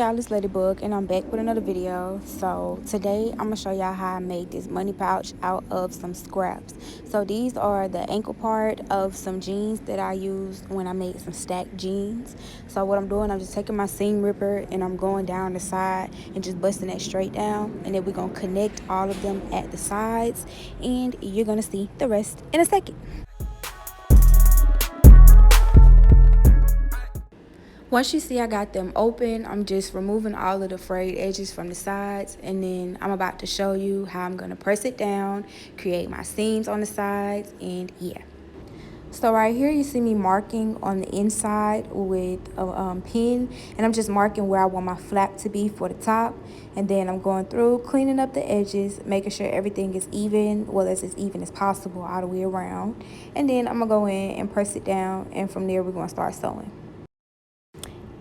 y'all, it's Ladybug and I'm back with another video. So today I'm gonna show y'all how I made this money pouch out of some scraps. So these are the ankle part of some jeans that I used when I made some stacked jeans. So what I'm doing, I'm just taking my seam ripper and I'm going down the side and just busting that straight down, and then we're gonna connect all of them at the sides, and you're gonna see the rest in a second. Once you see I got them open, I'm just removing all of the frayed edges from the sides, and then I'm about to show you how I'm gonna press it down, create my seams on the sides, and yeah. So right here you see me marking on the inside with a pin, and I'm just marking where I want my flap to be for the top, and then I'm going through cleaning up the edges, making sure everything is even, well, as even as possible all the way around, and then I'm gonna go in and press it down, and from there we're gonna start sewing.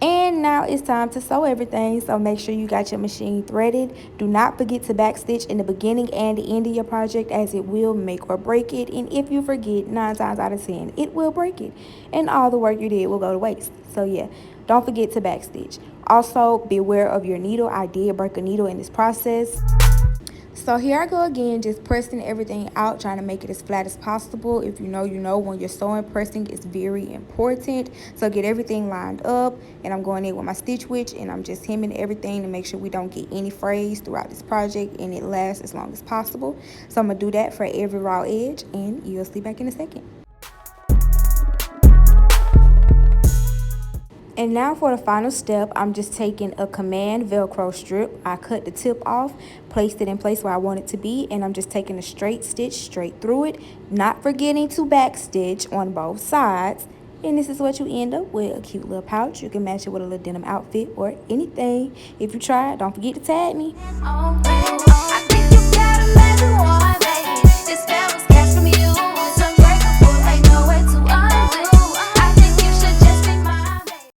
And now it's time to sew everything, so make sure you got your machine threaded. Do not forget to backstitch in the beginning and the end of your project, as it will make or break it. And if you forget, 9 times out of 10, it will break it. And all the work you did will go to waste. So yeah, don't forget to backstitch. Also, beware of your needle. I did break a needle in this process. So here I go again, just pressing everything out, trying to make it as flat as possible. If you know, you know, when you're sewing, pressing is very important. So get everything lined up, and I'm going in with my stitch witch, and I'm just hemming everything to make sure we don't get any frays throughout this project and it lasts as long as possible. So I'm gonna do that for every raw edge, and you'll see back in a second. And now for the final step, I'm just taking a command Velcro strip. I cut the tip off, placed it in place where I want it to be, and I'm just taking a straight stitch straight through it, not forgetting to back stitch on both sides. And this is what you end up with, a cute little pouch. You can match it with a little denim outfit or anything. If you try it, don't forget to tag me.